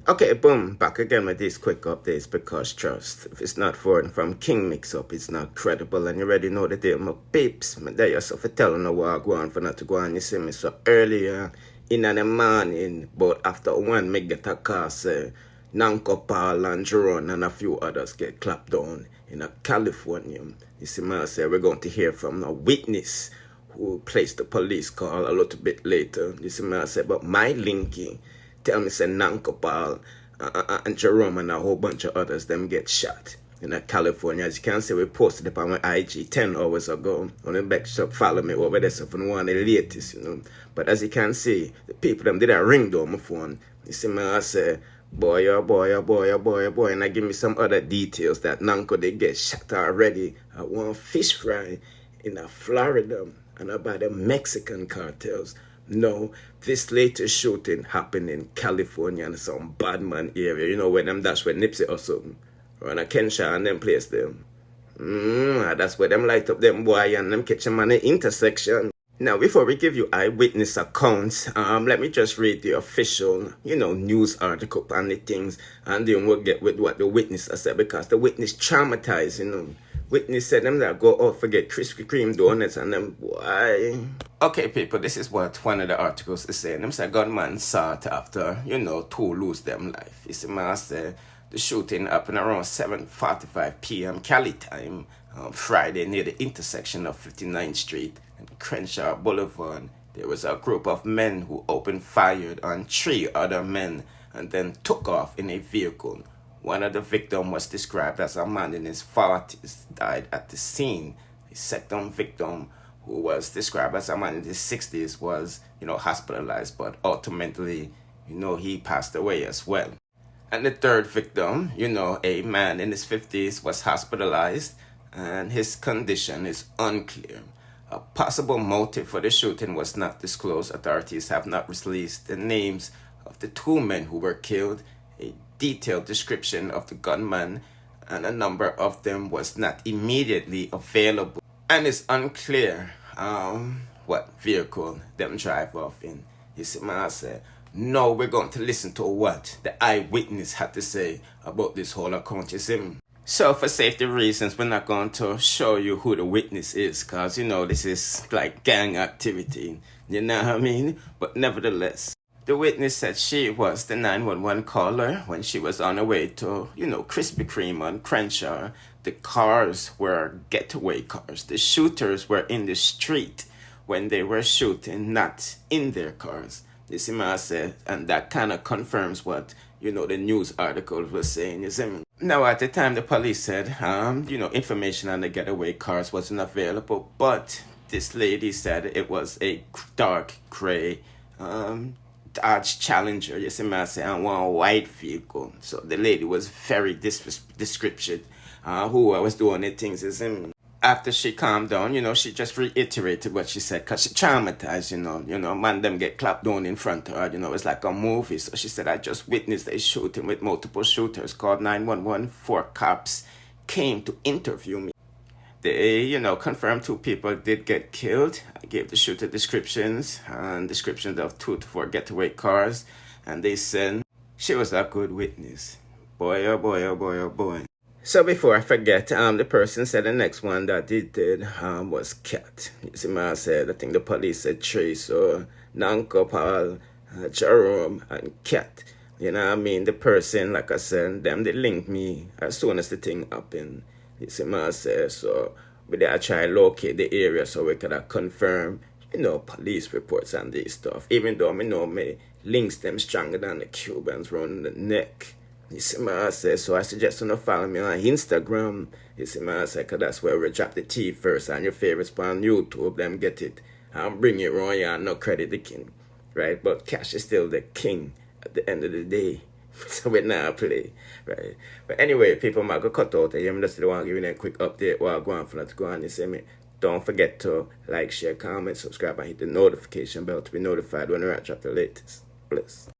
Okay, boom, back again with these quick updates because trust, if it's not for and from Kingmixup, it's not credible, and you already know the deal, my peeps. My day yourself for telling the war go on for not to go on, you see me. So earlier in the morning, but after one, me get a call say Nanko, Paul and Jerome and a few others get clapped down in California. You see me, I say we're going to hear from a witness who placed the police call a little bit later. You see me, I say, but my linking tell me say Nanko, Paul and Jerome and a whole bunch of others them get shot in California. As you can see, we posted it on my IG 10 hours ago. On the back shop, follow me over there so for one of the latest, you know. But as you can see, the people them did a ring down my phone. You see me, I say, boy, oh boy, oh boy, oh boy, oh boy, and I give me some other details that Nanko they get shot already at one fish fry in Florida and about the Mexican cartels. No, this latest shooting happened in California and some bad man area. You know where them that's where Nipsey or something. Or in a Kensha and them place them. That's where them light up them boy and them catch them on the intersection. Now, before we give you eyewitness accounts, let me just read the official, news article on the things, and then we'll get with what the witness has said, because the witness traumatized, Witness said them that go out forget Krispy Kreme donuts and them why. Okay, people, this is what one of the articles is saying. Them say gunman shot after, two lose them life. You see, man, say the shooting happened around 7:45 p.m. Cali time, Friday near the intersection of 59th Street and Crenshaw Boulevard. There was a group of men who opened fire on 3 other men and then took off in a vehicle. One of the victims was described as a man in his 40s, died at the scene. The second victim, who was described as a man in his 60s, was, hospitalized, but ultimately, he passed away as well. And the third victim, a man in his 50s, was hospitalized, and his condition is unclear. A possible motive for the shooting was not disclosed. Authorities have not released the names of the 2 men who were killed. A detailed description of the gunman and a number of them was not immediately available, and it's unclear what vehicle them drive off in. You see, man, I said, no, we're going to listen to what the eyewitness had to say about this whole account, you see. So for safety reasons, we're not going to show you who the witness is, because, this is like gang activity, you know what I mean? But nevertheless, the witness said she was the 911 caller when she was on her way to, Krispy Kreme on Crenshaw. The cars were getaway cars. The shooters were in the street when they were shooting, not in their cars. You see what I said? And that kind of confirms what, the news articles were saying, you see me? Now, at the time, the police said, information on the getaway cars wasn't available, but this lady said it was a dark gray, Dodge Challenger, you see me, I say, and one white vehicle. So the lady was very descriptive, who was doing the things, you see me. After she calmed down, she just reiterated what she said, because she traumatized, man, them get clapped down in front of her, it's like a movie. So she said, I just witnessed a shooting with multiple shooters, called 911, 4 cops came to interview me. They, confirmed 2 people did get killed. I gave the shooter descriptions and descriptions of 2 to 4 getaway cars. And they said she was a good witness. Boy, oh boy, oh boy, oh boy. So before I forget, the person said the next one that he did was Cat. You see, man, I said, I think the police said 3. So Nanko, Paul, Jerome, and Cat. You know what I mean? The person, like I said, them, they linked me as soon as the thing happened. You see what I say? So we did try to locate the area so we could confirm, police reports and this stuff. Even though I know me links them stronger than the Cubans round the neck. You see what I say? So I suggest you follow me on Instagram. You see what I say? Because that's where we drop the tea first, and your favorites on YouTube, them get it and bring it around here and no credit the king. Right? But cash is still the king at the end of the day. So we now play, right? But anyway, people might go cut out here. I'm just want to give you a quick update while I go on for that to go on. You see me? Don't forget to like, share, comment, subscribe, and hit the notification bell to be notified when I drop the latest. Bless.